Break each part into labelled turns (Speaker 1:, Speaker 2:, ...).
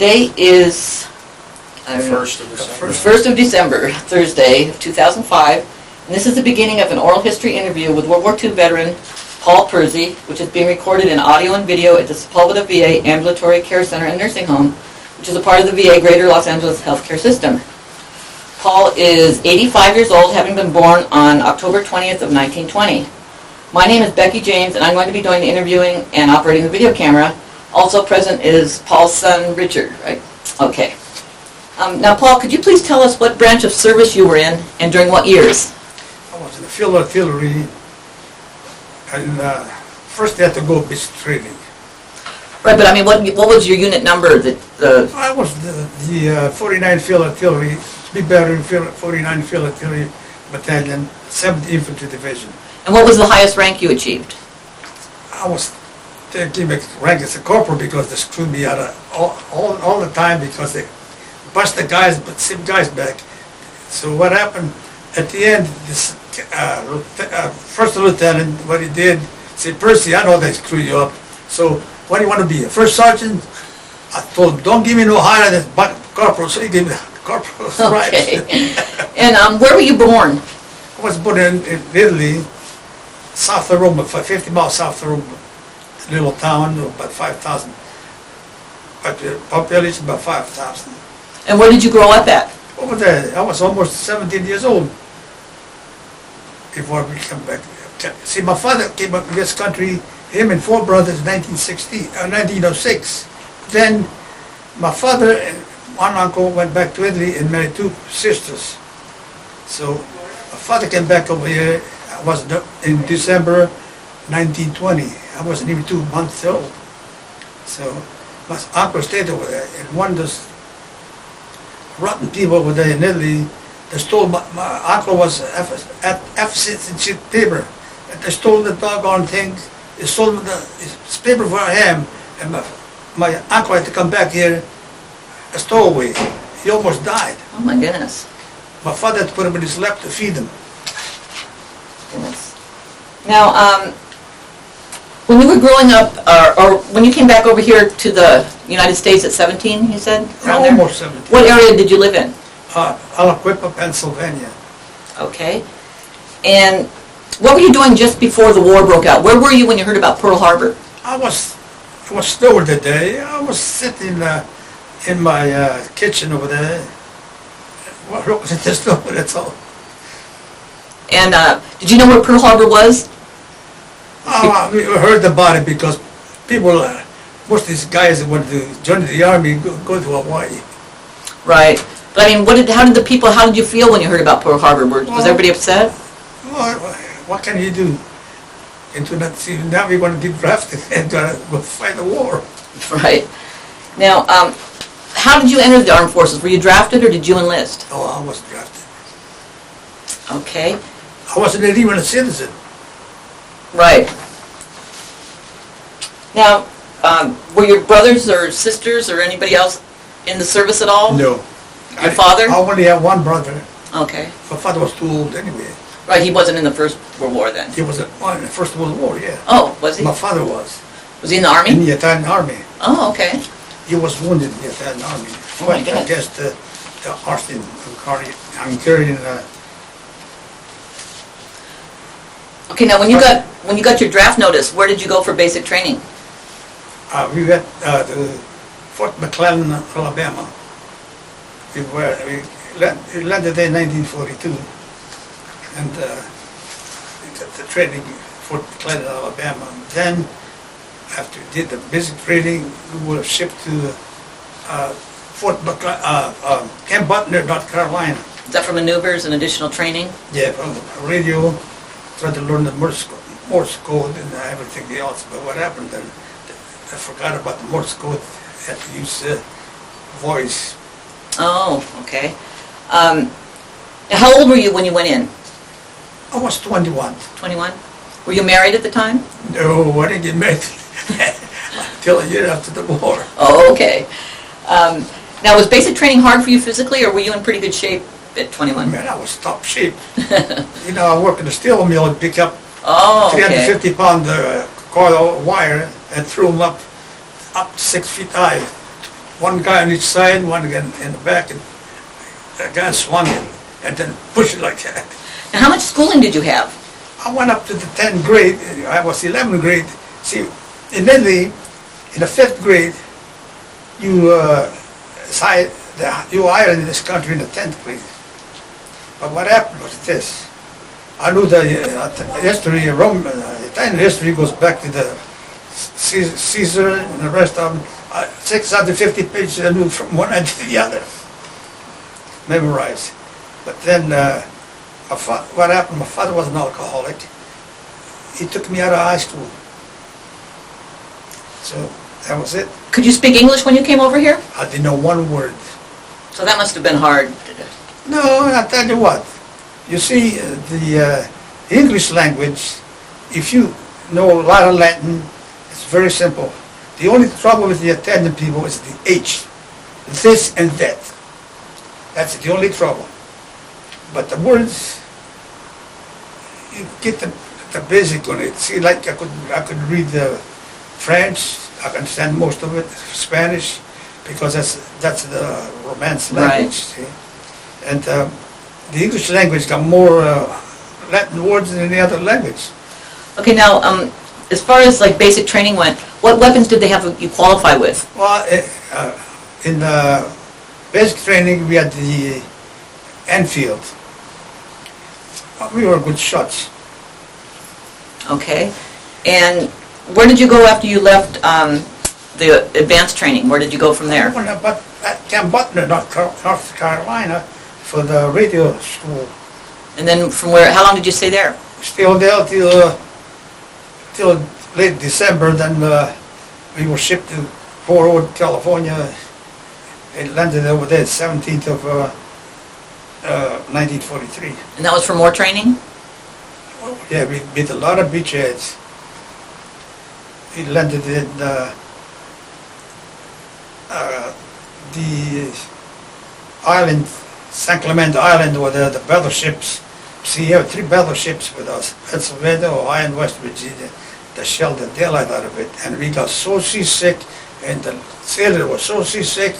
Speaker 1: Today is
Speaker 2: First of December.
Speaker 1: 1st of December, Thursday of 2005, and this is the beginning of an oral history interview with World War II veteran Paul Persi, which is being recorded in audio and video at the Sepulveda VA Ambulatory Care Center and Nursing Home, which is a part of the VA Greater Los Angeles Healthcare System. Paul is 85 years old, having been born on October 20th of 1920. My name is Becky James, and I'm going to be doing the interviewing and operating the video camera. Also present is Paul's son, Richard, right? Okay. Now, Paul, could you please tell us what branch of service you were in and during what years?
Speaker 3: I was in the Field Artillery, and first they had to go basic training.
Speaker 1: Right, but I mean, what was your unit number?
Speaker 3: I was the 49 Field Artillery, big veteran 49 Field Artillery Battalion, 7th Infantry Division.
Speaker 1: And what was the highest rank you achieved?
Speaker 3: They gave me rank as a corporal because they screwed me out all the time because they bust the guys, but same guys back. So what happened at the end? This first lieutenant, what he did, said, "Percy, I know they screw you up. So what do you want to be? A first sergeant?" I told him, "Don't give me no higher than corporal." So he gave me corporal's rank.
Speaker 1: Okay. And where were you born?
Speaker 3: I was born in Italy, south of Rome, 50 miles south of Rome, a little town, about 5,000. But the population about 5,000.
Speaker 1: And where did you grow up at?
Speaker 3: Over there, I was almost 17 years old before we came back. See, my father came up to this country, him and 4 brothers, 1906. Then my father and one uncle went back to Italy and married 2 sisters. So my father came back over here. I was in December 1920. I wasn't even 2 months old. So my uncle stayed over there, and one of those rotten people over there in Italy, they stole my uncle was at FCC paper, and they stole the doggone thing. They stole the paper for him, and my uncle had to come back here a stowaway. He almost died.
Speaker 1: Oh my goodness.
Speaker 3: My father had to put him in his lap to feed him.
Speaker 1: Goodness. Now, when you were growing up, or when you came back over here to the United States at 17, you said? Around there?
Speaker 3: Almost 17.
Speaker 1: What area did you live in?
Speaker 3: Aleutian, Pennsylvania.
Speaker 1: Okay. And what were you doing just before the war broke out? Where were you when you heard about Pearl Harbor?
Speaker 3: I was snowed that day. I was sitting in my kitchen over there. Well, it was in the snow, that's all.
Speaker 1: And did you know where Pearl Harbor was?
Speaker 3: We heard about it because people, most of these guys that wanted to join the army go to Hawaii.
Speaker 1: Right. But I mean, how did you feel when you heard about Pearl Harbor? Was everybody upset?
Speaker 3: Well, what can you do? Now we want to get drafted and go fight the war.
Speaker 1: Right. Now, how did you enter the armed forces? Were you drafted or did you enlist?
Speaker 3: Oh, I was drafted.
Speaker 1: Okay.
Speaker 3: I wasn't even a citizen.
Speaker 1: Right. Now, were your brothers or sisters or anybody else in the service at all?
Speaker 3: No.
Speaker 1: Your father?
Speaker 3: I only have one brother.
Speaker 1: Okay.
Speaker 3: My father was too old anyway.
Speaker 1: Right, he wasn't in the First World War then?
Speaker 3: He was in the First World War, yeah.
Speaker 1: Oh, was he?
Speaker 3: My father was.
Speaker 1: Was he in the Army?
Speaker 3: In the Italian Army.
Speaker 1: Oh, okay.
Speaker 3: He was wounded in the Italian Army.
Speaker 1: Oh my goodness.
Speaker 3: Against the Hungarian.
Speaker 1: Okay, now when you got your draft notice, where did you go for basic training?
Speaker 3: We went to Fort McClellan, Alabama. We landed there in 1942, and we got the training in Fort McClellan, Alabama. Then, after we did the basic training, we were shipped to Camp Butler, North Carolina.
Speaker 1: Is that for maneuvers and additional training?
Speaker 3: Yeah, from radio, tried to learn the Morse code and everything else. But what happened then? I forgot about the Morse code. I had to use voice.
Speaker 1: Oh, okay. How old were you when you went in?
Speaker 3: I was 21.
Speaker 1: 21? Were you married at the time?
Speaker 3: No, I didn't get married until a year after the war.
Speaker 1: Oh, okay. Now, was basic training hard for you physically, or were you in pretty good shape at 21?
Speaker 3: Man, I was top shape. You know, I worked in a steel mill and pick up
Speaker 1: Oh, okay.
Speaker 3: 350-pound coil wire and threw them up 6 feet high, one guy on each side, one guy in the back, and the guy swung it, and then pushed it like that.
Speaker 1: Now, how much schooling did you have?
Speaker 3: I went up to the 10th grade, I was 11th grade. See, in Italy, in the 5th grade, you hired in this country in the 10th grade. But what happened was this. I knew the history, Italian history goes back to the Caesar and the rest of them. 650 pages I knew from one end to the other, memorized. But then, what happened, my father was an alcoholic. He took me out of high school. So, that was it.
Speaker 1: Could you speak English when you came over here?
Speaker 3: I didn't know one word.
Speaker 1: So that must have been hard.
Speaker 3: No, I'll tell you what. You see, the English language, if you know a lot of Latin, it's very simple. The only trouble with the Italian people is the H, this and that. That's the only trouble. But the words, you get the basic on it. See, like I could read the French, I can understand most of it, Spanish, because that's the Romance language. See? And the English language got more Latin words than any other language.
Speaker 1: Okay, now, as far as like basic training went, what weapons did they have you qualify with?
Speaker 3: Well, in basic training, we had the Enfield. We were good shots.
Speaker 1: Okay, and where did you go after you left the advanced training? Where did you go from there?
Speaker 3: I went at Camp Butler, North Carolina, for the radio school.
Speaker 1: And then from where, how long did you stay there?
Speaker 3: Still there till late December. Then we were shipped to Fort Ord, California. It landed over there 17th of 1943.
Speaker 1: And that was for more training?
Speaker 3: Yeah, we beat a lot of beachheads. We landed in the island, San Clemente Island, where the battleships. See, you have 3 battleships with us: Sepulveda, Ohio, and West Virginia. They shelled the daylight out of it, and we got so seasick, and the sailors were so seasick,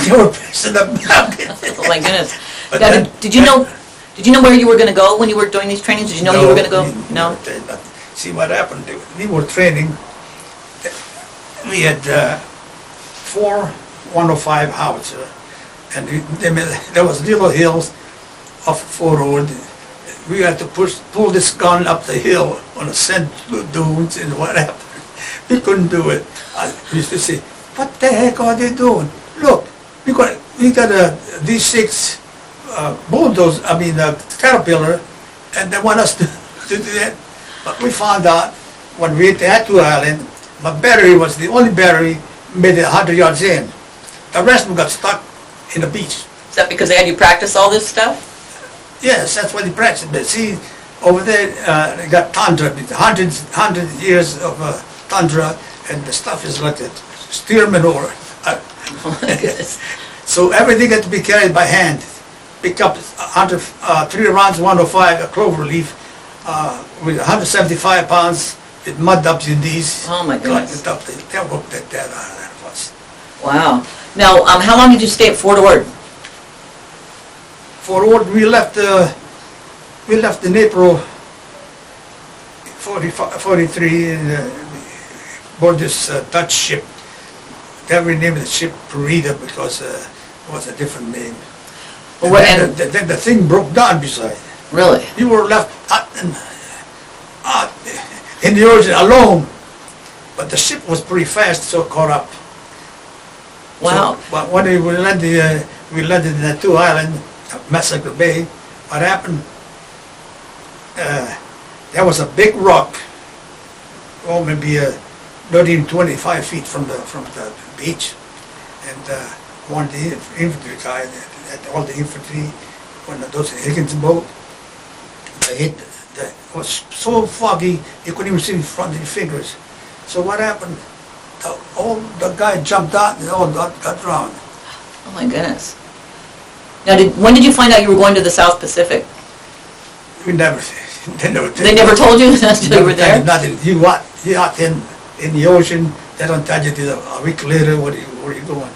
Speaker 3: they were pissing them out.
Speaker 1: Oh my goodness.
Speaker 3: But
Speaker 1: Now,
Speaker 3: then-
Speaker 1: did you know where you were going to go when you were doing these trainings? Did you know you were going to go? No?
Speaker 3: See what happened, we were training, we had 4 105 howitzer, and there was little hills off Fort Ord. We had to pull this gun up the hill on the sand dunes, and what happened? We couldn't do it. We used to say, what the heck are they doing? Look, we got a D6 bulldozer, Caterpillar, and they want us to do that. But we found out when we hit the Aleutian Island, my battery was the only battery made it 100 yards in. The rest of them got stuck in the beach.
Speaker 1: Is that because they had you practice all this stuff?
Speaker 3: Yes, that's what they practiced. But see, over there, they got tundra, hundred years of tundra, and the stuff is like a steer manure.
Speaker 1: Oh my goodness.
Speaker 3: So everything had to be carried by hand. Pick up 3 rounds, 105, a clover leaf, with 175 pounds, with mud up your knees.
Speaker 1: Oh my goodness.
Speaker 3: They worked that out of us.
Speaker 1: Wow. Now, how long did you stay at Fort Ord?
Speaker 3: Fort Ord, we left in April 43 aboard this Dutch ship. They renamed the ship Perida because it was a different name.
Speaker 1: Well,
Speaker 3: And then the thing broke down beside.
Speaker 1: Really?
Speaker 3: You were left out in the ocean alone. But the ship was pretty fast, so it caught up.
Speaker 1: Wow.
Speaker 3: So, but when we landed in the 2 island, Massacre Bay, what happened? There was a big rock, maybe not even 25 feet from the beach, and one of the infantry guy, all the infantry, when those Higgins boat, they hit. It was so foggy you couldn't even see in front of your fingers. So what happened? The guy jumped out and all got drowned.
Speaker 1: Oh my goodness. Now, when did you find out you were going to the South Pacific?
Speaker 3: We never.
Speaker 1: They never told you until you were there?
Speaker 3: Nothing. You out in the ocean. They don't tell you till a week later where you going.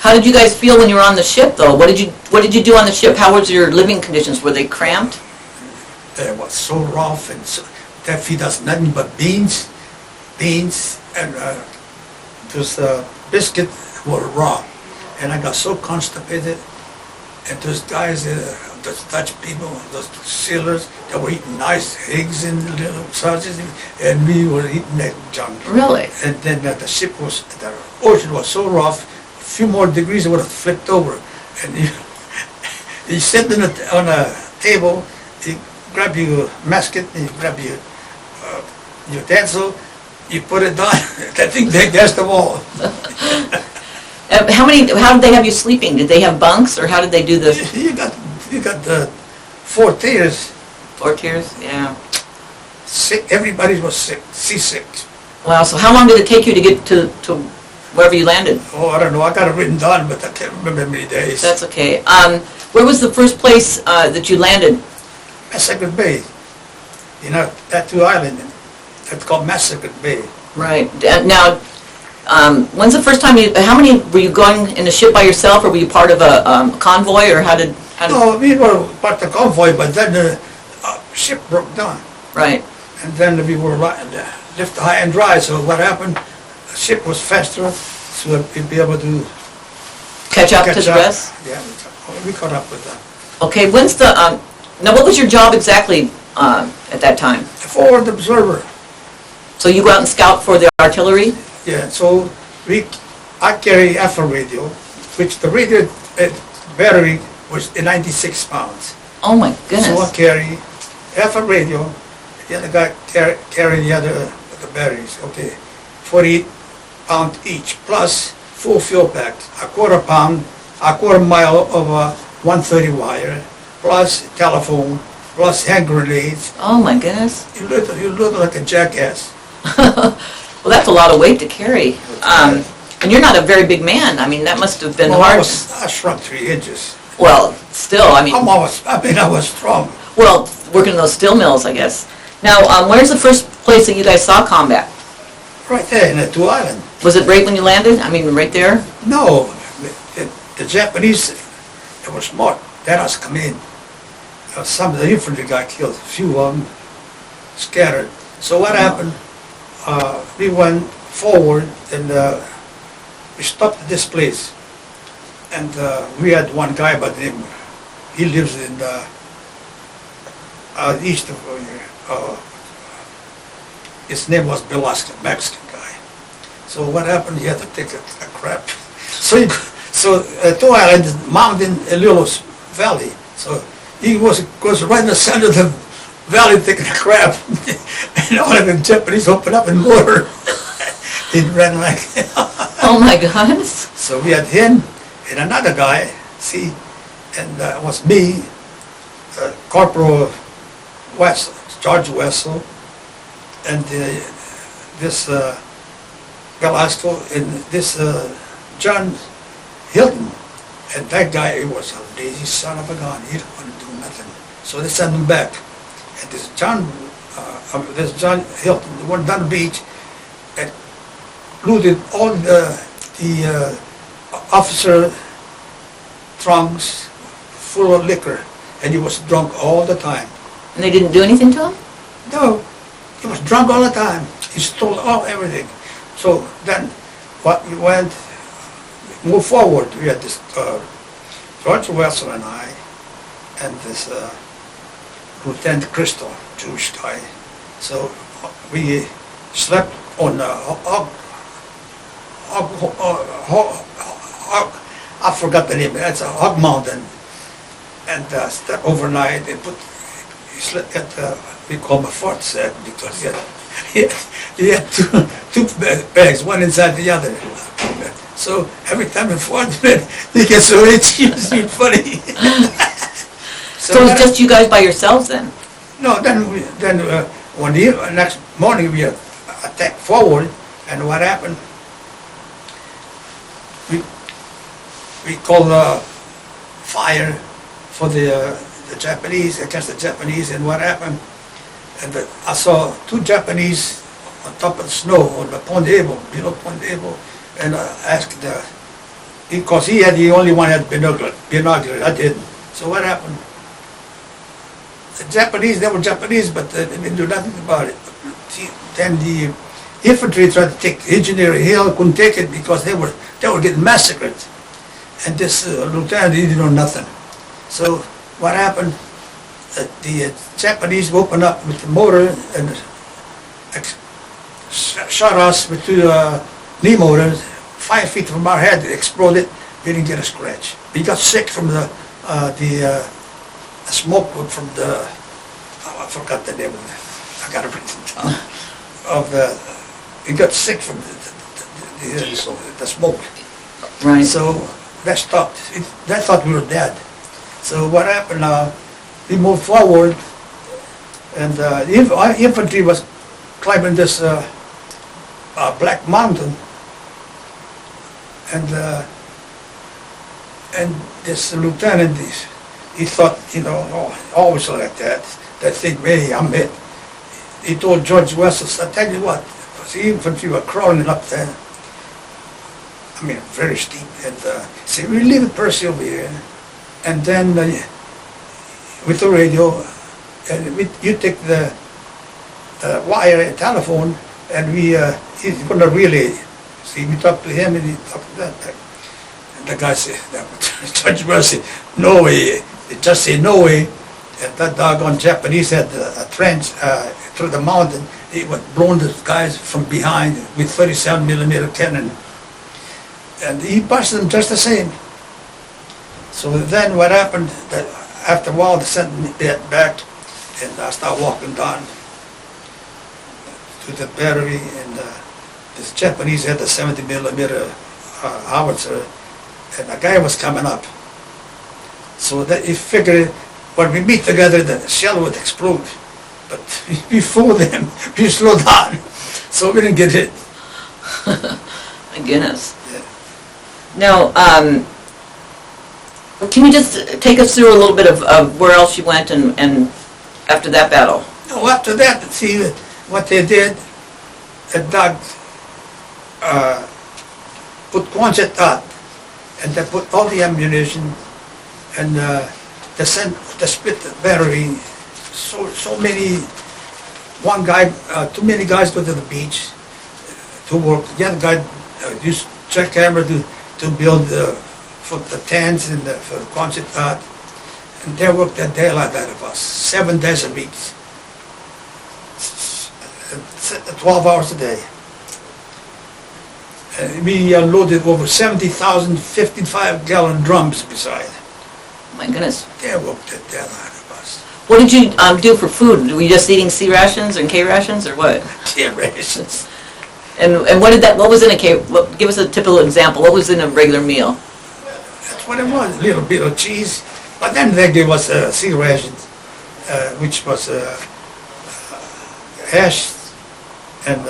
Speaker 1: How did you guys feel when you were on the ship, though? What did you do on the ship? How was your living conditions? Were they cramped?
Speaker 3: It was so rough, and so, they feed us nothing but beans, and those biscuit were raw. And I got so constipated, and those guys, those Dutch people, those sailors, they were eating nice eggs and little sausages, and we were eating that junk.
Speaker 1: Really?
Speaker 3: And then the ocean was so rough, a few more degrees it would have flipped over. And you sit on a table, you grab your musket, and you grab your utensil, you put it down, that thing big against the wall.
Speaker 1: How did they have you sleeping? Did they have bunks, or how did they do this?
Speaker 3: You got the 4 tiers.
Speaker 1: 4 tiers? Yeah.
Speaker 3: Sick, everybody was sick, seasick.
Speaker 1: Wow, so how long did it take you to get to wherever you landed?
Speaker 3: Oh, I don't know, I got it written down, but I can't remember how many days.
Speaker 1: That's okay. Where was the first place that you landed?
Speaker 3: Massacre Bay. You know, Tattoo Island, it's called Massacre Bay.
Speaker 1: Right. Now, when's the first time how many, were you going in the ship by yourself, or were you part of a convoy, or how did?
Speaker 3: No, we were part of the convoy, but then the ship broke down.
Speaker 1: Right.
Speaker 3: And then we were left high and dry, so what happened, the ship was faster, so we'd be able to
Speaker 1: Catch up to the rest?
Speaker 3: Yeah, we caught up with them.
Speaker 1: Okay, when's the, now what was your job exactly at that time?
Speaker 3: Forward observer.
Speaker 1: So you go out and scout for the artillery?
Speaker 3: Yeah, so I carry alpha radio, which the radio battery was 96 pounds.
Speaker 1: Oh my
Speaker 3: So I
Speaker 1: goodness.
Speaker 3: carry alpha radio, the other guy carry the batteries, okay, 48 pound each, plus full fuel pack, a quarter mile of 130 wire, plus telephone, plus hand grenades.
Speaker 1: Oh my goodness.
Speaker 3: You look like a jackass.
Speaker 1: Well, that's a lot of weight to carry. And you're not a very big man. I mean, that must have been
Speaker 3: Well,
Speaker 1: hard.
Speaker 3: I shrunk 3 inches.
Speaker 1: Well, still, I mean,
Speaker 3: I was strong.
Speaker 1: well, working in those steel mills, I guess. Now, where's the first place that you guys saw combat?
Speaker 3: Right there in the Two Island.
Speaker 1: Was it right when you landed? I mean, right there?
Speaker 3: No, the Japanese, they were smart. Let us come in. Some of the infantry got killed, a few of them scattered. So what happened? We went forward and we stopped at this place. And we had one guy by the name, he lives in east of here. His name was Velasquez, Mexican guy. So what happened? He had to take a crap. So Two Island is mountain in a little valley. So he goes right in the center of the valley taking a crap. And all of the Japanese opened up and water. He ran like
Speaker 1: Oh my gosh.
Speaker 3: So we had him and another guy, see, and it was me, Corporal Wessel, George Wessel, and this Velasco, and this John Hilton. And that guy, he was a lazy son of a gun. He didn't want to do nothing. So they sent him back. And this John Hilton went down the beach and looted all the officer trunks full of liquor. And he was drunk all the time.
Speaker 1: And they didn't do anything to him?
Speaker 3: No, he was drunk all the time. He stole everything. So then, what we moved forward. We had this George Wessel and I, and this Lieutenant Crystal, Jewish guy. So we slept on I forgot the name. It's a hog mountain, and slept overnight. And he slept at we call him a fort set because he had two bags, one inside the other. So every time in Fort he gets so itchy, it's funny.
Speaker 1: So it was just you guys by yourselves then?
Speaker 3: No, then one day, next morning we attacked forward, and what happened? We called fire for the Japanese, against the Japanese, and what happened? And I saw 2 Japanese on top of the snow on the Pond Able, below Pond Able, and I asked because he had the only one had binocular. I didn't. So what happened? The Japanese, they were Japanese, but they didn't do nothing about it. See, then the infantry tried to take Engineering Hill, couldn't take it because they were getting massacred. And this lieutenant, he didn't know nothing. So what happened? The Japanese opened up with the motor and shot us with two knee motors, 5 feet from our head. It exploded. We didn't get a scratch. We got sick from the smoke from the, I forgot the name of it. I got it written down. We got sick from the smoke.
Speaker 1: Right.
Speaker 3: So that stopped. They thought we were dead. So what happened? We moved forward, and the infantry was climbing this black mountain, and this lieutenant, he thought, oh, always like that. They think, hey, I'm it. He told George Wessels, I tell you what, the infantry were crawling up there. I mean, very steep. And said, we leave it Percy over here. And then with the radio, and you take the wire telephone, and he's going to relay. See, we talked to him, and he talked to that. And the guy said, Judge Mercy, no way. They just say no way. And that doggone Japanese had a trench through the mountain. He would blown the guys from behind with 37mm cannon. And he busted them just the same. So then what happened, that after a while they sent me back, and I started walking down to the battery, and this Japanese had the 70mm howitzer, and a guy was coming up. So that he figured when we meet together the shell would explode. But we fooled them, we slowed down, so we didn't get hit.
Speaker 1: My goodness.
Speaker 3: Yeah.
Speaker 1: Now, can you just take us through a little bit of where else you went and after that battle?
Speaker 3: No, after that, see what they did, the dog put Quonset up, and they put all the ammunition, and they split the battery. So many, too many guys go to the beach to work. The other guy used jackhammer to build for the tents and for the concert art. And they worked the daylight out of us, 7 days a week, 12 hours a day. And we loaded over 70,000 55-gallon drums beside.
Speaker 1: My goodness.
Speaker 3: They worked the daylight of us.
Speaker 1: What did you do for food? Were you just eating C rations and K rations, or what?
Speaker 3: Tear rations.
Speaker 1: And what was in a K? Give us a typical example. What was in a regular meal?
Speaker 3: That's what it was, a little bit of cheese. But then they gave us C rations, which was hash and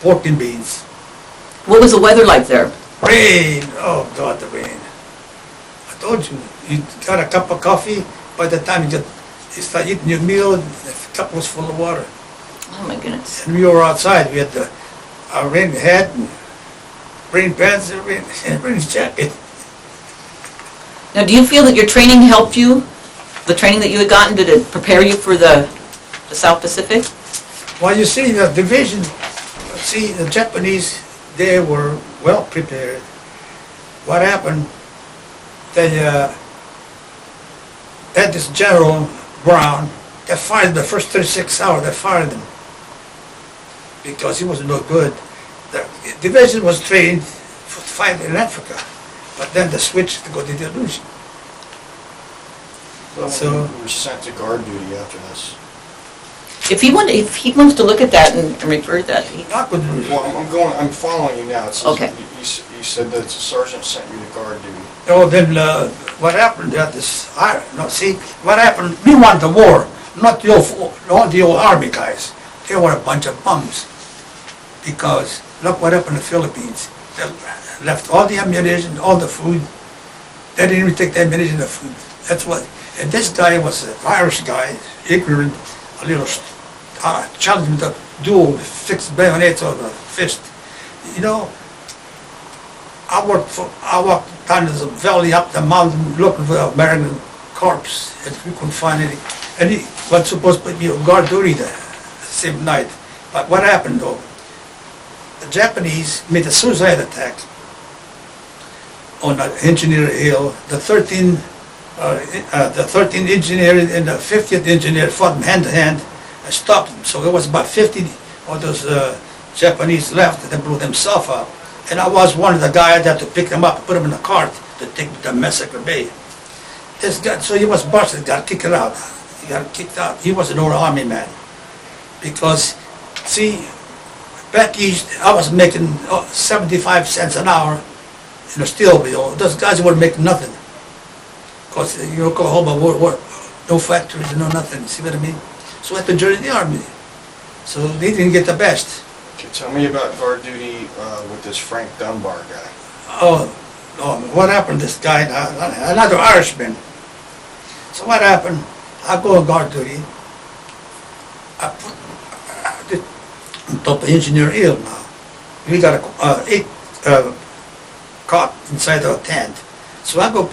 Speaker 3: pork and beans.
Speaker 1: What was the weather like there?
Speaker 3: Rain, oh God, the rain. I told you, you got a cup of coffee, by the time you start eating your meal, the cup was full of water.
Speaker 1: Oh my goodness.
Speaker 3: And we were outside, we had our rain hat, and rain pants, and rain jacket.
Speaker 1: Now, do you feel that your training helped you? The training that you had gotten, did it prepare you for the South Pacific?
Speaker 3: Well, you see, the division, the Japanese, they were well prepared. What happened, they had this General Brown, they fired the first 36 hours, they fired him because he was no good. The division was trained to fight in Africa, but then they switched to go to the Aleutian.
Speaker 2: So we were sent to guard duty after this.
Speaker 1: If he wants to look at that and refer to that,
Speaker 3: Not good.
Speaker 2: Well, I'm following you now. It says
Speaker 1: Okay.
Speaker 2: You said that the sergeant sent you to guard duty.
Speaker 3: Oh, then what happened at this? What happened? We won the war, not the old army guys. They were a bunch of bums. Because look what happened in the Philippines. They left all the ammunition, all the food. They didn't even take the ammunition, the food. That's what. And this guy was an Irish guy, ignorant, a little challenged him to duel with fixed bayonets or the fist. You know, I walked down the valley, up the mountain, looking for the American corpse, and we couldn't find any. And he was supposed to be on guard duty the same night. But what happened though? The Japanese made a suicide attack on the Engineer Hill. The 13 engineers and the 50th engineer fought them hand to hand and stopped them. So there was about 50 of those Japanese left that blew themselves up. And I was one of the guys that had to pick them up and put them in a cart to take them to Massacre Bay. This guy, so he was busted, got kicked out. He got kicked out. He was an old army man. Because, see, back east, I was making 75 cents an hour in a steel mill. Those guys weren't making nothing. Because in Oklahoma, no factories, no nothing. See what I mean? So I had to join the army. So they didn't get the best.
Speaker 2: Okay, tell me about guard duty with this Frank Dunbar guy.
Speaker 3: Oh, what happened to this guy, another Irishman. So what happened, I go on guard duty. I did on top of Engineer Hill now. We got a 8 cot inside our tent. So I go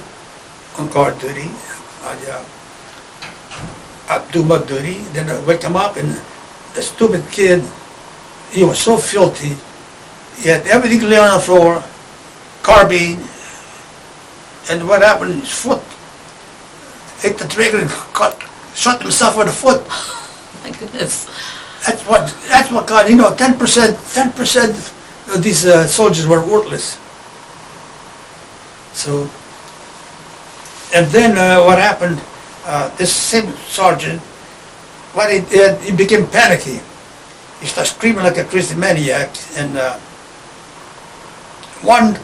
Speaker 3: on guard duty. I do my duty, then I wake him up, and the stupid kid, he was so filthy. He had everything laying on the floor, carbine, and what happened, his foot hit the trigger and shot himself with the foot.
Speaker 1: My goodness.
Speaker 3: That's what got, 10% of these soldiers were worthless. So, and then what happened, this same sergeant, what he did, he became panicky. He started screaming like a crazy maniac, and one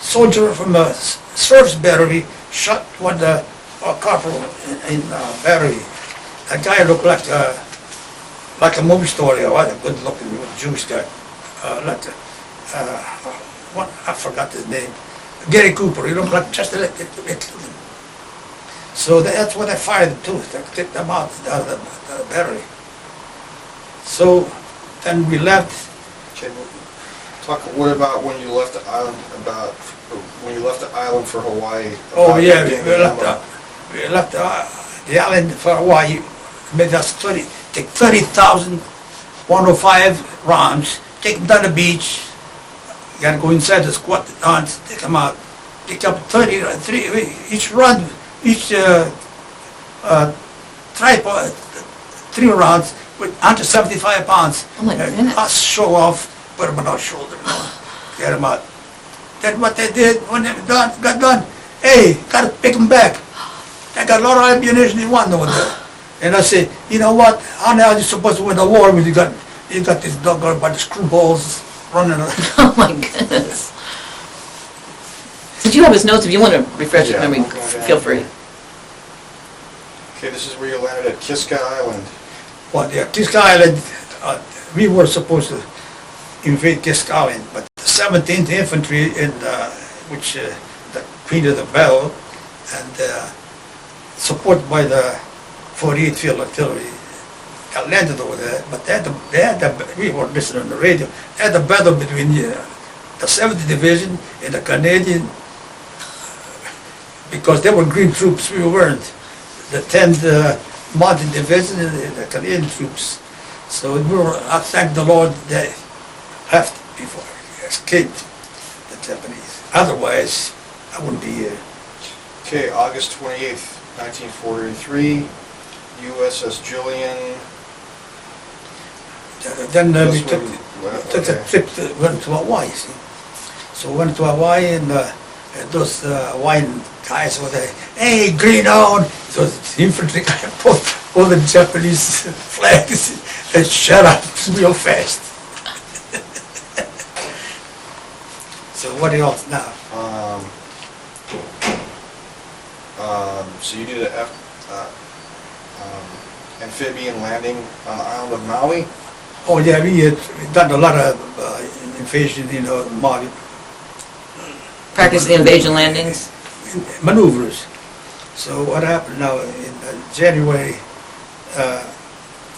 Speaker 3: soldier from a service battery shot one corporal in battery. That guy looked like a movie star, a good-looking Jewish guy. I forgot his name. Gary Cooper. He looked like just like it. So that's when I fired him too. I kicked them out of the battery. So then we left.
Speaker 2: Okay, what about when you left the island? About when you left the island for Hawaii?
Speaker 3: Oh
Speaker 2: about
Speaker 3: yeah,
Speaker 2: getting
Speaker 3: we left the island for Hawaii. Made us take 30,000 105 rounds. Take them down the beach. You gotta go inside the squat the guns, take them out. Pick up 33 each run. Each tripod, 3 rounds with 175 pounds.
Speaker 1: Oh my goodness.
Speaker 3: Us show off, put them on our shoulder, get them out. Then what they did when they got done, hey, gotta pick them back. They got a lot of ammunition in one over there. And I said, you know what? How now are you supposed to win the war when you got this dog by the screwballs running around?
Speaker 1: Oh my goodness. Did you have his notes? If you want to refresh his
Speaker 2: Yeah,
Speaker 1: memory,
Speaker 2: I'm going down
Speaker 1: feel free.
Speaker 2: here. Okay, this is where you landed at Kiska Island.
Speaker 3: Well, yeah, Kiska Island, we were supposed to invade Kiska Island, but the 17th Infantry, which the Queen of the Battle, and supported by the 48th Field Artillery, got landed over there. But we were listening on the radio. They had a battle between the 7th Division and the Canadian, because they were green troops, we weren't. The 10th Mountain Division and the Canadian troops. So we were, I thank the Lord they left before we escaped the Japanese. Otherwise, I wouldn't be here.
Speaker 2: Okay, August 28th, 1943, USS Jillian.
Speaker 3: Then we
Speaker 2: This
Speaker 3: took
Speaker 2: one,
Speaker 3: a trip, went to Hawaii, see. So we went to Hawaii, and those Hawaiian guys were there, hey, green on! So the infantry guy pulled all the Japanese flags and shut up real fast. So what else now?
Speaker 2: So you did an amphibian landing on the island of Maui?
Speaker 3: Oh yeah, we had done a lot of invasion, Maui.
Speaker 1: Practice the invasion landings.
Speaker 3: Maneuvers. So what happened now in January,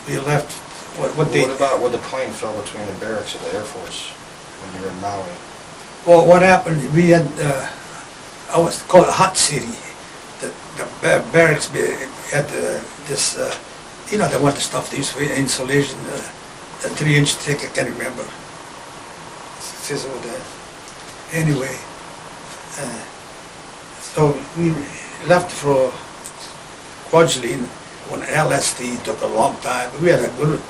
Speaker 3: we left, what date?
Speaker 2: What about when the plane fell between the barracks of the Air Force when you were in Maui?
Speaker 3: Well, what happened, we had, I was called Hot City. The barracks had this, you know, the one stuff they used for insulation, the 3-inch thick, I can't remember. It says over there. Anyway, so we left for Kwajalein when LSD took a long time. We had a good,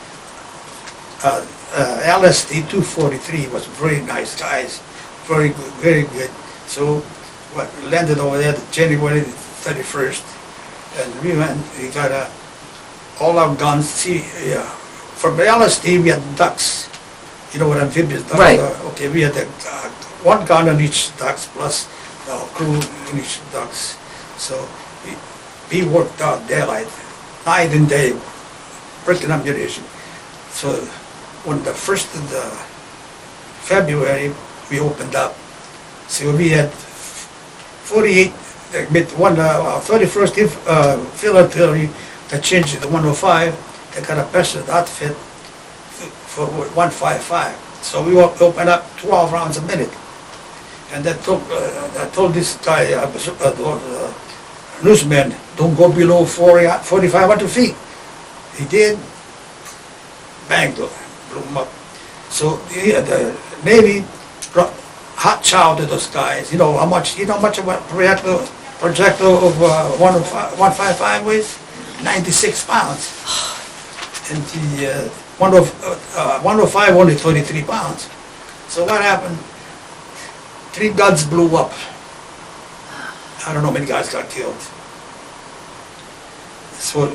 Speaker 3: LSD 243 was very nice guys, very good, very good. So what landed over there January 31st, and we went, we got all our guns. See, for the LSD we had ducks. You know what amphibious ducks
Speaker 1: Right.
Speaker 3: are? Okay, we had one gun on each ducks plus the crew in each ducks. So we worked out daylight, night and day, breaking ammunition. So when the 1st of the February we opened up, so we had 48, 31st Field Artillery that changed to 105. They got a special outfit for 155. So we opened up 12 rounds a minute. And I told this guy, newsman, don't go below 4,500 feet. He did. Bang, blew him up. So the Navy hot chow to those guys. You know how much of a projectile of 155 weighs? 96 pounds. And the 105 only 23 pounds. So what happened? 3 guns blew up. I don't know how many guys got killed. So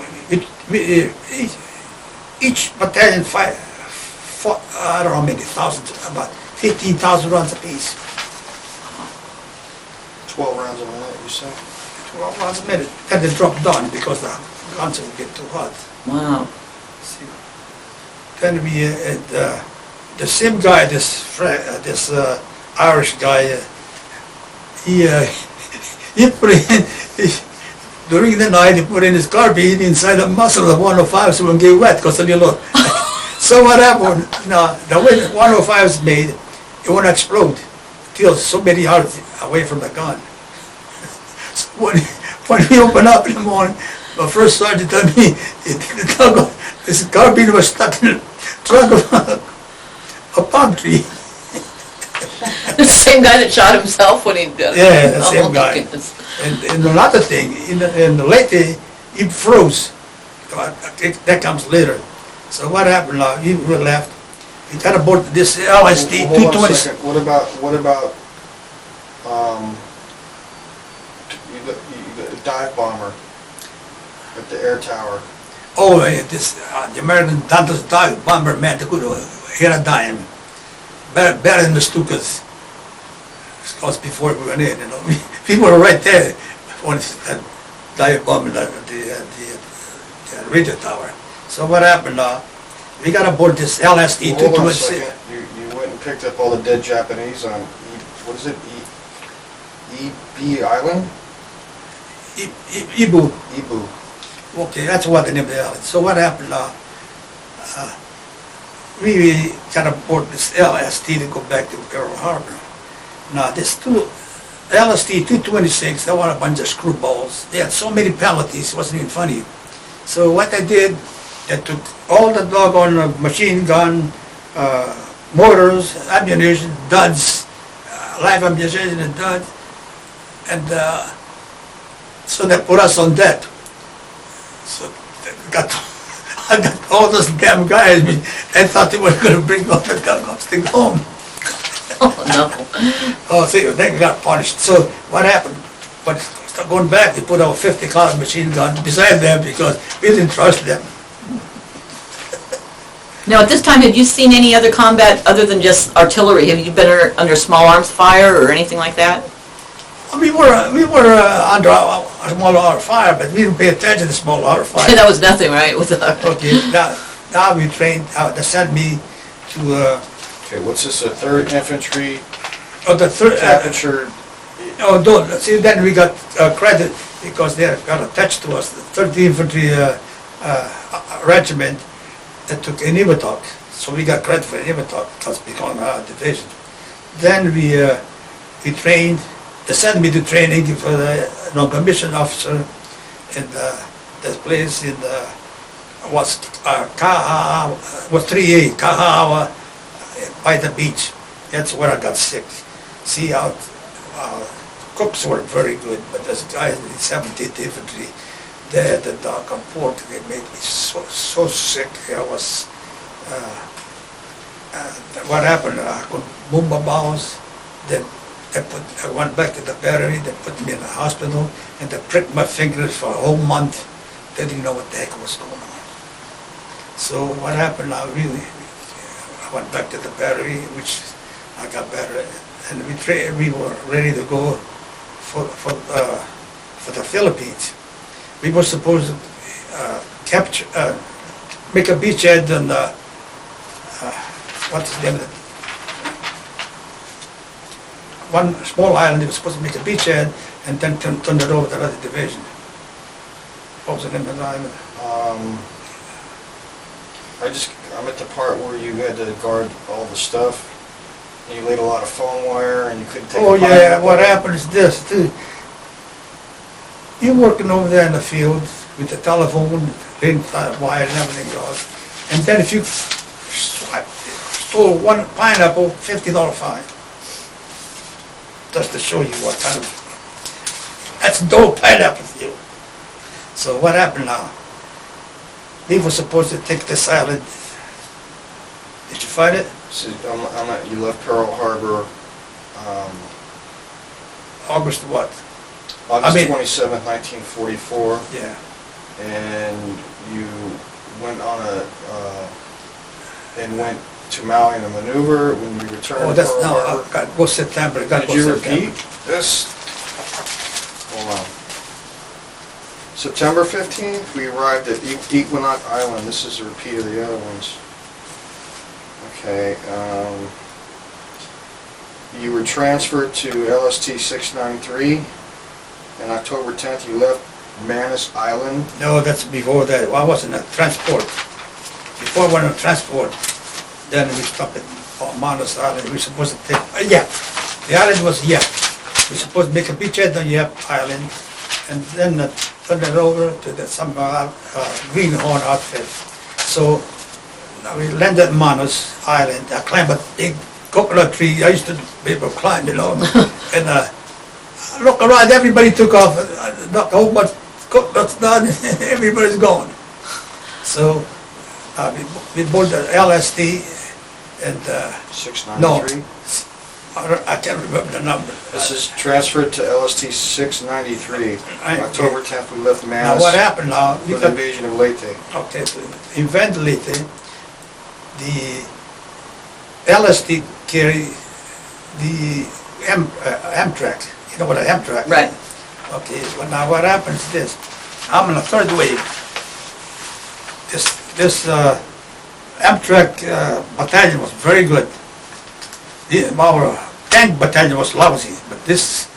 Speaker 3: each battalion fought, I don't know how many thousands, about 15,000 rounds apiece.
Speaker 2: 12 rounds a minute, you say?
Speaker 3: 12 rounds a minute. Then they dropped down because the guns would get too hot.
Speaker 1: Wow.
Speaker 3: See. Then we had the same guy, this Irish guy, he put in, during the night he put in his carbine inside the muzzle of 105 so it wouldn't get wet because of the load. So what happened, the way 105 is made, it won't explode till so many yards away from the gun. So when we opened up in the morning, my first sergeant told me this carbine was stuck in the trunk of a palm tree.
Speaker 1: The same guy that shot himself when he did it.
Speaker 3: Yeah, the
Speaker 1: Oh,
Speaker 3: same guy.
Speaker 1: goodness.
Speaker 3: And another thing, in the late day, it froze. That comes later. So what happened now? We left. We got aboard this LSD
Speaker 2: Hold on a
Speaker 3: 220.
Speaker 2: second. What about you got a dive bomber at the air tower?
Speaker 3: Oh, this the American Dantas dive bomber, man, they could hit a dime. Better than the Stukas. Because before we went in, we were right there when that dive bomber at the radio tower. So what happened? We got aboard this LSD
Speaker 2: Hold on a
Speaker 3: 226.
Speaker 2: second. You went and picked up all the dead Japanese on, what is it, E.B. Island?
Speaker 3: Ibu.
Speaker 2: Ibu.
Speaker 3: Okay, that's what the name of the island. So what happened? We got aboard this LSD to go back to Pearl Harbor. Now this LSD 226, they were a bunch of screwballs. They had so many penalties, it wasn't even funny. So what they did, they took all the doggone machine gun, mortars, ammunition, duds, live ammunition and duds, and so they put us on deck. So I got all those damn guys, they thought they were going to bring all the gun thing home.
Speaker 1: Oh, no.
Speaker 3: Oh, see, they got punished. So what happened? But going back, they put our 50 caliber machine gun beside them because we didn't trust them.
Speaker 1: Now, at this time, have you seen any other combat other than just artillery? Have you been under small arms fire or anything like that?
Speaker 3: We were under a small arms fire, but we didn't pay attention to small arms fire.
Speaker 1: That was nothing, right? With the,
Speaker 3: Okay, now we trained. They sent me to
Speaker 2: Okay, what's this, a 3rd Infantry
Speaker 3: the third.
Speaker 2: Captured?
Speaker 3: Oh, don't see. Then we got credit because they got attached to us. The 3rd Infantry Regiment that took Eniwetok, so we got credit for Eniwetok because we became our division. Then we trained. They sent me to training for the non-commissioned officer in this place in was Kaha, was 3A, Kahawa, by the beach. That's where I got sick. See how cooks were very good, but this guy in the 17th Infantry, they had the dog on pork. They made me so sick. I was. What happened? I could move my bowels. Then I went back to the battery. They put me in the hospital, and they pricked my fingers for a whole month. They didn't know what the heck was going on. So what happened? I went back to the battery, which I got better, and we were ready to go for the Philippines. We were supposed to make a beachhead on what's the name of it? One small island. They were supposed to make a beachhead and then turn it over to another division. What was the name of the island?
Speaker 2: I'm at the part where you had to guard all the stuff. And you laid a lot of phone wire, and you couldn't take.
Speaker 3: Oh yeah, what happened is this too. You're working over there in the field with the telephone, laying wire and everything else, and then if you stole one pineapple, $50 fine. Just to show you what kind of, that's no pineapple for you. So what happened now? We were supposed to take this island. Did you find it?
Speaker 2: So you left Pearl Harbor
Speaker 3: August what?
Speaker 2: August 27th, 1944,
Speaker 3: Yeah.
Speaker 2: and you went on went to Maui in a maneuver. When you returned
Speaker 3: Oh,
Speaker 2: to
Speaker 3: that's,
Speaker 2: Pearl
Speaker 3: no,
Speaker 2: Harbor,
Speaker 3: go September.
Speaker 2: did you repeat this? Hold on. September 15th, we arrived at Equinox Island. This is a repeat of the other ones. Okay. You were transferred to LST 693. On October 10th, you left Manus Island.
Speaker 3: No, that's before that. Well, I was in a transport. Before I went on transport, then we stopped at Manus Island. We were supposed to take, the island was We were supposed to make a beachhead on Yap Island, and then turn it over to some greenhorn outfit. So we landed at Manus Island. I climbed a big coconut tree. I used to be able to climb, and I look around, everybody took off, not a whole bunch coconuts done, everybody's gone. So we boarded the LST and
Speaker 2: 693.
Speaker 3: I can't remember the number.
Speaker 2: This is transferred to LST 693. October 10th, we left Manus.
Speaker 3: Now what happened now?
Speaker 2: For the invasion of Leyte.
Speaker 3: Okay, so in Leyte, the LST carried the Amtrak. You know what an Amtrak is?
Speaker 1: Right.
Speaker 3: Okay, well now what happens is this. I'm on a third wave. This Amtrak battalion was very good. Our tank battalion was lousy, but this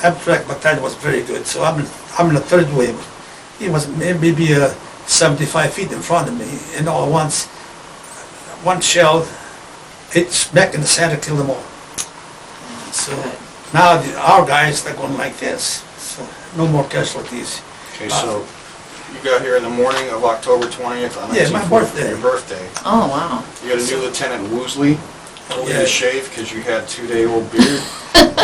Speaker 3: Amtrak battalion was very good. So I'm in the third wave. He was maybe 75 feet in front of me, and all at once, one shell hit smack in the center, killed them all. So now our guys, they're going like this. So no more casualties.
Speaker 2: Okay, so you got here in the morning of October 20th on
Speaker 3: My birthday.
Speaker 2: Your birthday.
Speaker 1: Oh, wow.
Speaker 2: You had a new Lieutenant Woosley. Told you
Speaker 3: Yeah.
Speaker 2: to shave because you had 2-day-old beard.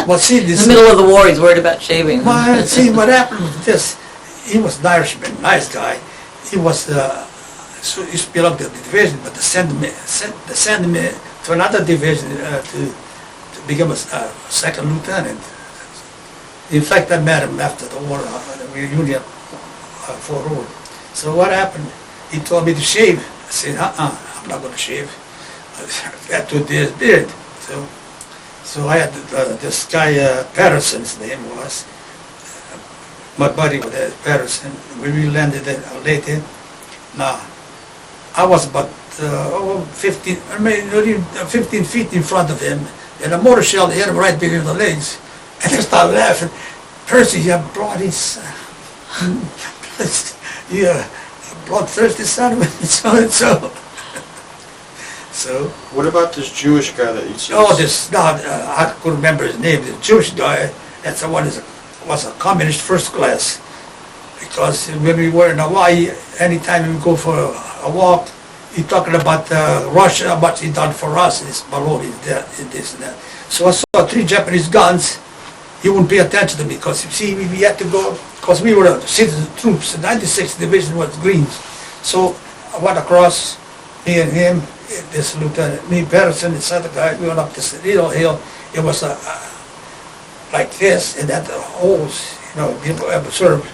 Speaker 3: Well, see,
Speaker 1: In
Speaker 3: this.
Speaker 1: the middle of the war, he's worried about shaving.
Speaker 3: Well, see, what happened with this, he was an Irishman, nice guy. He was, so he belonged to the division, but they sent me to another division to become a second lieutenant. In fact, I met him after the war, the reunion for war. So what happened? He told me to shave. I said, I'm not going to shave. I had 2 days beard. So I had this guy, Patterson's name was, my buddy with Patterson. We landed in Leyte. Now, I was about 15 feet in front of him, and a mortar shell hit him right between the legs. And I started laughing. Percy, you bloody son. You bloodthirsty son of a so-and-so. So,
Speaker 2: What about this Jewish guy that you said?
Speaker 3: oh, this, now, I couldn't remember his name, the Jewish guy, that's the one that was a communist first class. Because when we were in Hawaii, anytime we go for a walk, he talking about Russia, how much he done for us, this baloney, this and that. So I saw 3 Japanese guns. He wouldn't pay attention to me because you see, we had to go, because we were citizen troops, the 96th Division was Greens. So I went across, me and him, this lieutenant, me, Patterson, this other guy, we went up this little hill. It was like this, and that the holes, people observed.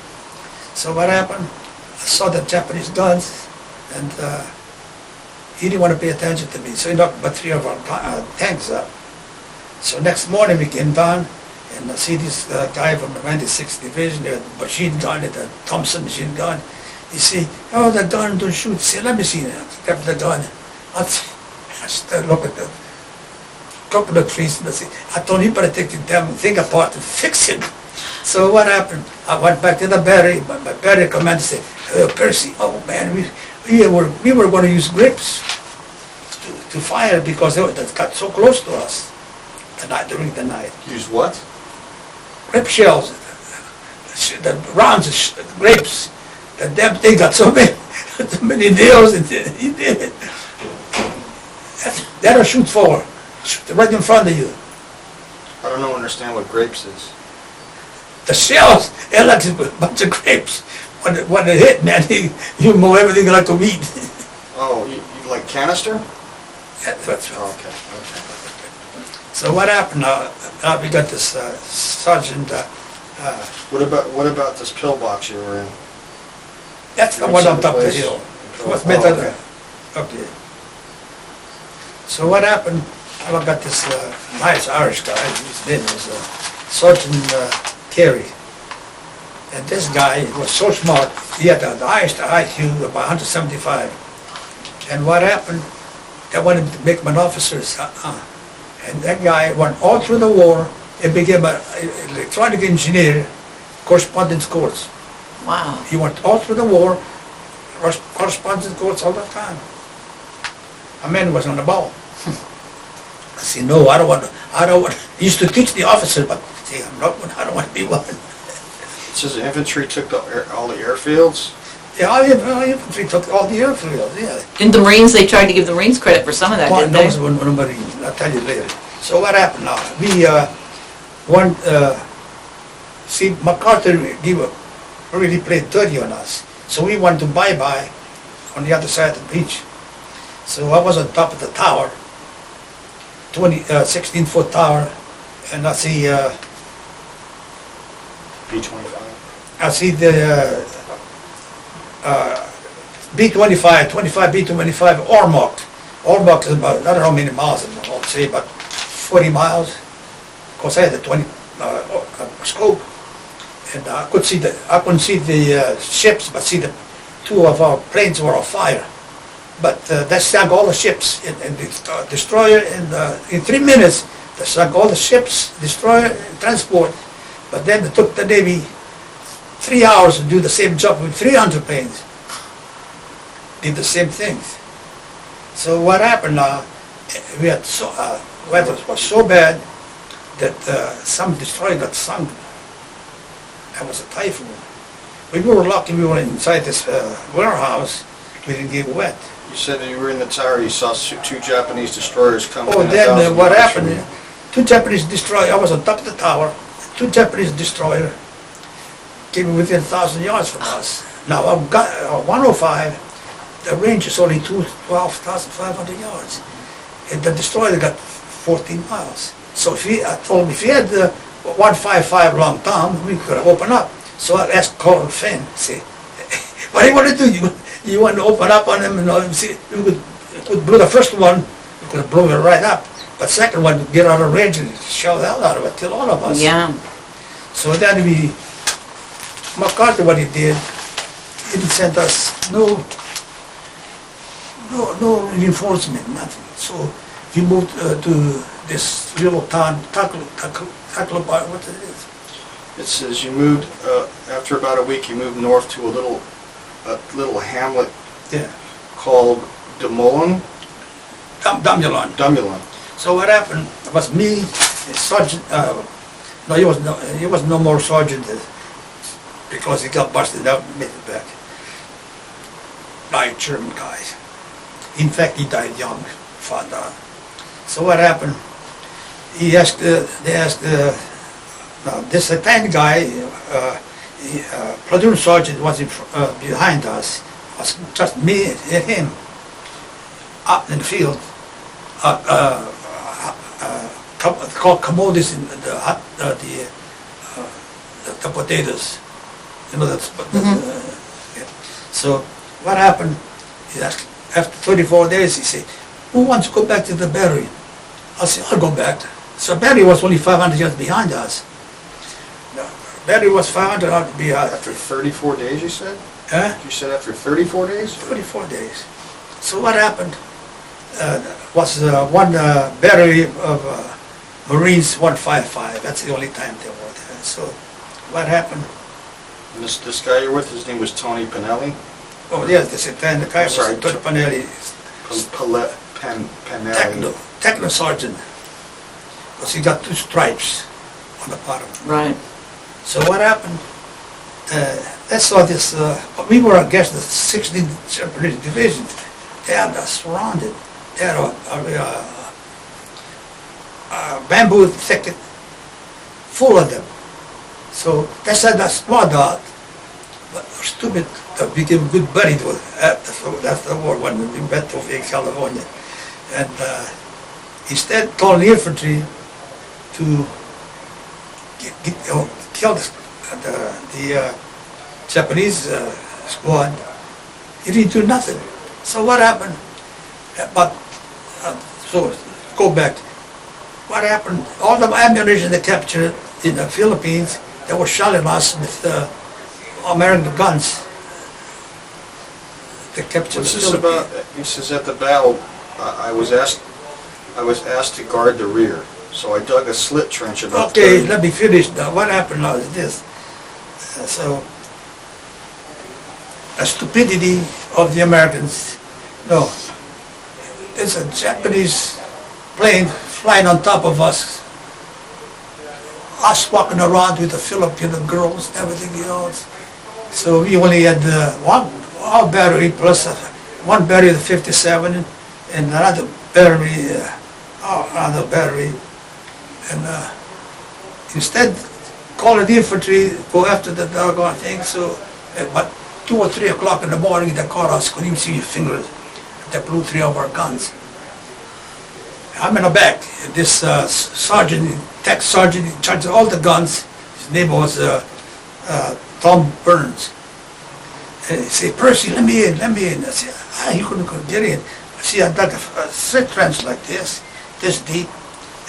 Speaker 3: So what happened? I saw the Japanese guns, and he didn't want to pay attention to me, so he knocked about 3 of our tanks up. So next morning we came down, and I see this guy from the 96th Division, the machine gun, the Thompson machine gun. He say, oh, the gun don't shoot. Say, let me see it. I grabbed the gun. I started looking at the couple of trees, and I told him, you better take the damn thing apart and fix it. So what happened? I went back to the battery, but my battery commander said, Percy, oh man, we were going to use grips to fire because they got so close to us during the night.
Speaker 2: Use what?
Speaker 3: Grip shells, the rounds of grapes. The damn thing got so many nails, and he did it. That'll shoot forward, shoot right in front of you.
Speaker 2: I don't understand what grapes is.
Speaker 3: The shells, they're like a bunch of grapes. When they hit, man, you mow everything like a weed.
Speaker 2: Oh, you like canister?
Speaker 3: That's right.
Speaker 2: Oh, okay.
Speaker 3: So what happened now? We got this sergeant.
Speaker 2: What about this pillbox you were in?
Speaker 3: That's the one on top of the hill. What's better than? Okay. So what happened? I got this nice Irish guy. His name was Sergeant Carey. And this guy was so smart. He had the highest IQ, about 175. And what happened? They wanted to make him an officer. And that guy went all through the war and became an electronic engineer, correspondence course.
Speaker 1: Wow.
Speaker 3: He went all through the war, correspondence course all the time. A man was on the ball. I said, no, I don't want, he used to teach the officer, but see, I don't want to be one.
Speaker 2: It says the infantry took all the airfields.
Speaker 3: Yeah, all the infantry took all the airfields, yeah.
Speaker 1: In the Marines, they tried to give the Marines credit for some of that, didn't they?
Speaker 3: I'll tell you later. So what happened now? We, see, MacArthur really played dirty on us. So we went to bye-bye on the other side of the beach. So I was on top of the tower, 16-foot tower, and I see
Speaker 2: B-25.
Speaker 3: I see the B-25, 25 B-25 Ormoc. Ormoc is about, I don't know how many miles, I'll say about 40 miles. Of course I had the 20 scope, and I couldn't see the ships, but see the 2 of our planes were on fire. But they sank all the ships in the destroyer, and in 3 minutes they sank all the ships, destroyer, and transport. But then it took the Navy 3 hours to do the same job with 300 planes. Did the same things. So what happened now? We had weather was so bad that some destroyer got sunk. That was a typhoon. We were lucky we were inside this warehouse. We didn't get wet.
Speaker 2: You said that you were in the tower, you saw 2 Japanese destroyers coming
Speaker 3: Oh,
Speaker 2: in.
Speaker 3: then what happened? 2 Japanese destroyers. I was on top of the tower. 2 Japanese destroyers came within 1,000 yards from us. Now, 105, the range is only 12,500 yards. And the destroyer got 14 miles. So I told him, if he had the 155 long Tom, we could open up. So I asked Corporal Finn, say, what do you want to do? You want to open up on him? And see, we could blow the first one, we could blow it right up. But second one, get out of range and shell the hell out of it, till all of us.
Speaker 1: Yeah.
Speaker 3: So then MacArthur, what he did, he didn't send us no reinforcement, nothing. So he moved to this little town, Taclobar, what it is.
Speaker 2: It says you moved, after about a week, you moved north to a little hamlet
Speaker 3: Yeah.
Speaker 2: called Demolin.
Speaker 3: Dumulon.
Speaker 2: Dumulon.
Speaker 3: So what happened, it was me, Sergeant, no, he was no more sergeant because he got busted out and made it back. Died German guy. In fact, he died young, found out. So what happened, they asked, now this Italian guy, platoon sergeant was behind us, was just me and him, up in the field, called commodities in the potatoes. You know that's. Yeah. So what happened? He asked, after 34 days, he said, "Who wants to go back to the battery?" I said, "I'll go back." So battery was only 500 yards behind us. Battery was 500 yards behind.
Speaker 2: After 34 days, you said?
Speaker 3: Huh?
Speaker 2: You said after 34 days?
Speaker 3: 34 days. So what happened was one battery of Marines 155. That's the only time they were there. So what happened?
Speaker 2: And this guy you're with, his name was Tony Pinelli?
Speaker 3: Oh yes, the guy was
Speaker 2: Sorry,
Speaker 3: Tony Panelli,
Speaker 2: Pinelli.
Speaker 3: techno sergeant. Because he got 2 stripes on the bottom.
Speaker 1: Right.
Speaker 3: So what happened? They saw this. We were against the 16th Japanese Division. They had us surrounded. They had a bamboo thicket full of them. So they said that's squad out. But stupid, we became good buddies with that's the war when we met over in California. And instead told the infantry to kill the Japanese squad. He didn't do nothing. So what happened? But so go back. What happened? All the ammunition they captured in the Philippines, they were shelling us with American guns. They captured.
Speaker 2: What's this about? He says at the battle, I was asked to guard the rear. So I dug a slit trench about.
Speaker 3: Okay, let me finish now. What happened now is this. So, the stupidity of the Americans. No, there's a Japanese plane flying on top of us. Us walking around with the Filipino girls and everything else. So we only had one battery plus one battery of 57 and another battery, and instead call the infantry, go after the doggone thing. So but 2 or 3 o'clock in the morning they caught us, couldn't even see your fingers. They blew 3 of our guns. I'm in the back. This sergeant, tech sergeant in charge of all the guns, his name was Tom Burns. And he said, "Percy, let me in. I said, you couldn't get in. See, I dug a slit trench like this deep,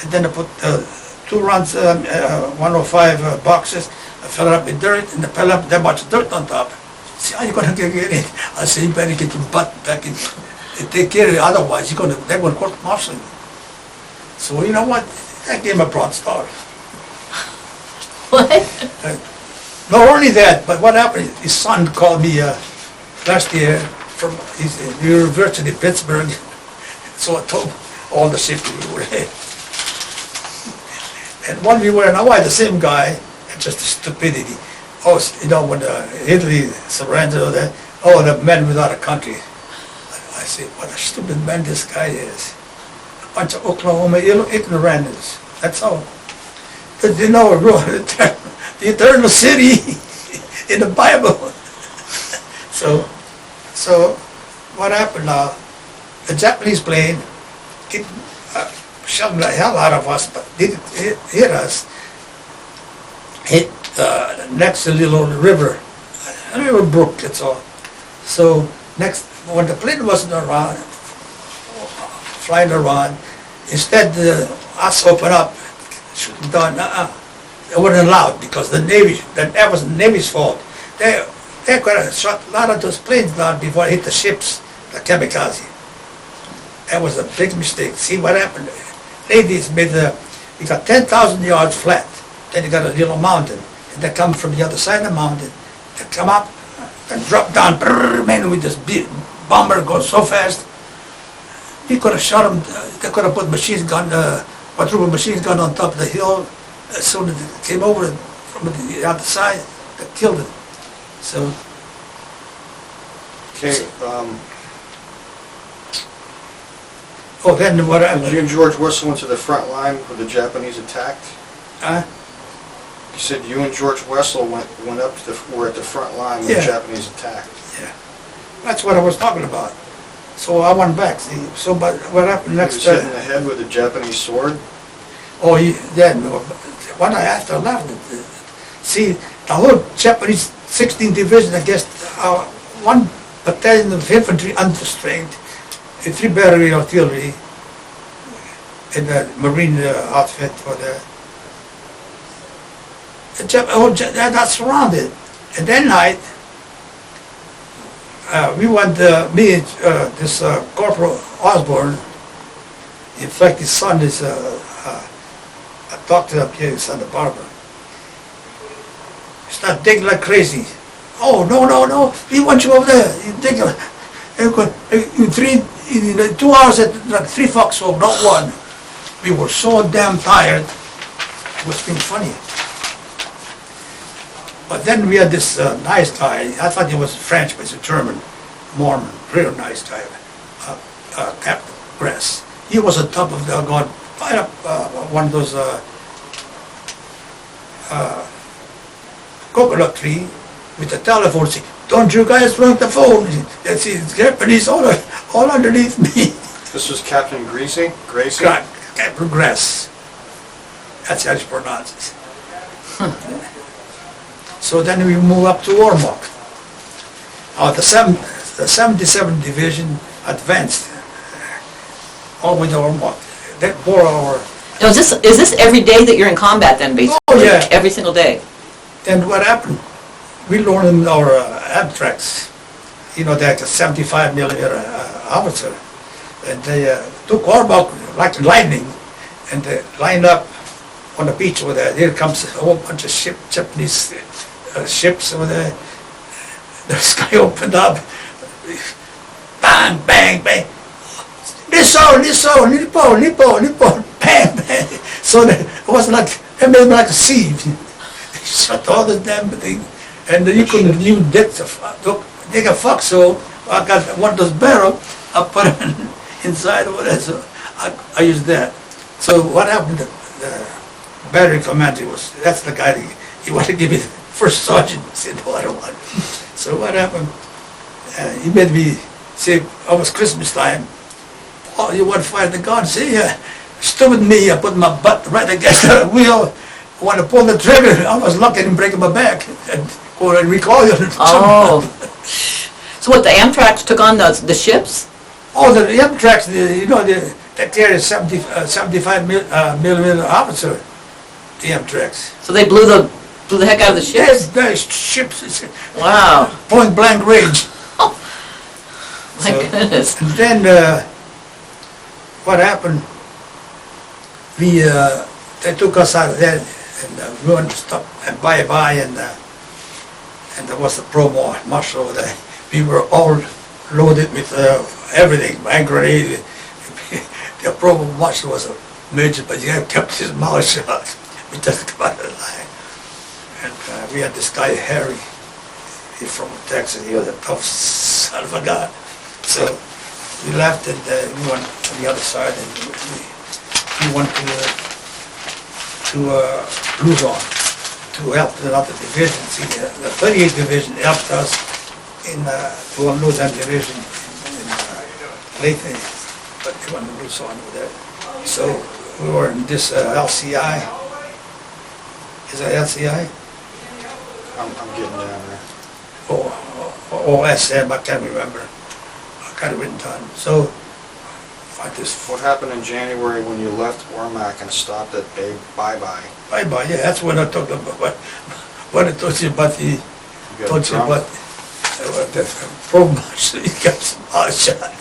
Speaker 3: and then I put 2 rounds, 105 boxes. I fill it up with dirt, and I fill up that much dirt on top. See, how you gonna get in? I said, you better get your butt back in and take care of it, otherwise they're gonna court martial you. So you know what? That gave him a broad start.
Speaker 1: What?
Speaker 3: Not only that, but what happened, his son called me last year from his University of Pittsburgh. So I told him all the safety we were in. And when we were in Hawaii, the same guy, just stupidity. Oh, you know, when Italy surrendered, the men without a country. I said, what a stupid man this guy is. A bunch of Oklahoma ignorantes. That's all. But they know the eternal city in the Bible. So what happened now? The Japanese plane shelled the hell out of us, but didn't hit us. Hit next to the little river brook, that's all. So when the plane wasn't around, flying around, instead us open up, shooting down. They weren't allowed because that was the Navy's fault. They could have shot a lot of those planes down before it hit the ships, the kamikaze. That was a big mistake. See what happened? Ladies we got 10,000 yards flat. Then you got a little mountain, and they come from the other side of the mountain. They come up and drop down. Brrr, man, with this big bomber goes so fast. he could have shot him, they could have put quadruple machine gun on top of the hill. As soon as it came over from the other side, they killed it. So,
Speaker 2: Okay,
Speaker 3: then what happened?
Speaker 2: you and George Wessel went to the front line when the Japanese attacked?
Speaker 3: Huh?
Speaker 2: You said you and George Wessel went up to were at the front line when
Speaker 3: Yeah.
Speaker 2: the Japanese attacked.
Speaker 3: Yeah, that's what I was talking about. So I went back, see, so but what happened
Speaker 2: He was
Speaker 3: next,
Speaker 2: hit in the head with a Japanese sword.
Speaker 3: then, when I after I left, see, the whole Japanese 16th Division against one battalion of infantry understrength, a 3 battery artillery, and a marine outfit for the got surrounded. And that night, we went, me and this Corporal Osborne, in fact his son is a doctor up here in Santa Barbara. Start digging like crazy. Oh, no, we want you over there. You dig in 2 hours at like 3 foxhole, not one. We were so damn tired, it was being funny. But then we had this nice guy, I thought he was French, but he's a German, Mormon, real nice guy, Captain Grass. He was on top of the god, right up one of those coconut tree with the telephone, saying, "Don't you guys ring the phone?" That's his Japanese all underneath me.
Speaker 2: This was Captain Gracie?
Speaker 3: Captain Grass. That's how you pronounce it. So then we move up to Ormoc. The 77th Division advanced all the way to Ormoc. That 4 hour.
Speaker 1: Now, is this every day that you're in combat then, basically?
Speaker 3: Oh, yeah.
Speaker 1: Every single day?
Speaker 3: And what happened? We learned our abtracts. You know, they're a 75 millimeter howitzer. And they took Ormoc like lightning, and they lined up on the beach over there. Here comes a whole bunch of Japanese ships over there. The sky opened up. Bang, bang, bang. Nippon, bang, bang. So it was like, it made me like a sieve. They shut all the damn thing. And you couldn't even dig a foxhole. I got one of those barrels, I put it inside over there, so I used that. So what happened, the battery commander that's the guy, he wanted to give me the first sergeant. I said, no, I don't want it. So what happened, he made me say, almost Christmas time, "Oh, you want to fire the gun?" See, stupid me, I put my butt right against the wheel, want to pull the trigger, I was lucky in breaking my back, and go and recoil.
Speaker 1: Oh. So what, the Amtrak took on the ships?
Speaker 3: Oh, the Amtrak, they carry 75 millimeter howitzer, the Amtrak.
Speaker 1: So they blew the heck out of the ships?
Speaker 3: Yes, the ships,
Speaker 1: Wow.
Speaker 3: point blank range.
Speaker 1: My goodness.
Speaker 3: And then, what happened, they took us out of there, and we went to stop and bye-bye, and there was the promo marshal over there. We were all loaded with everything, hand grenade. The promo marshal was a major, but he kept his mouth shut. We just come out of the line. And we had this guy, Harry. He's from Texas. He was a tough son of a gun. So we left, and we went to the other side, and we went to Luzon to help another division. See, the 38th Division helped us to a Luzon division in Aleutian, but they went to Luzon over there. So we were in this LCI. Is that LCI?
Speaker 2: I'm getting down there.
Speaker 3: Or SM, I can't remember. I got it written down. So, find this.
Speaker 2: What happened in January when you left Ormac and stopped at Bay Bye-Bye?
Speaker 3: Bye-bye, yeah, that's what I talked about. What I told you about the,
Speaker 2: You got
Speaker 3: told you
Speaker 2: drunk?
Speaker 3: about the promotion, he got some hot shot.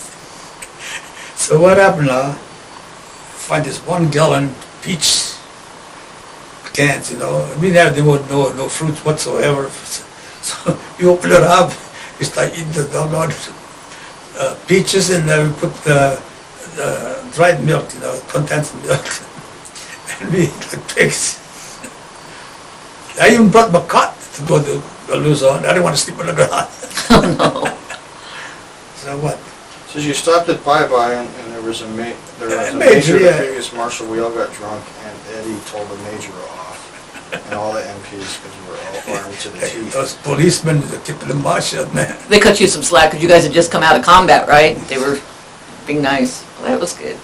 Speaker 3: So what happened now? Find this 1 gallon peach cans, we never there was no fruits whatsoever. So we open it up, we start eating the doggone peaches, and we put the dried milk, condensed milk. And we eat like pigs. I even brought my cot to go to Luzon. I didn't want to sleep on the ground.
Speaker 1: Oh, no.
Speaker 3: So what?
Speaker 2: Says you stopped at Bye-Bye and there was a major,
Speaker 3: Major,
Speaker 2: the
Speaker 3: yeah.
Speaker 2: previous marshal, we all got drunk and Eddie told the major off. And all the MPs, because we were all armed to the
Speaker 3: Hey,
Speaker 2: teeth.
Speaker 3: those policemen, they kept the mouth shut, man.
Speaker 1: They cut you some slack because you guys had just come out of combat, right? They were being nice. Well, that was good.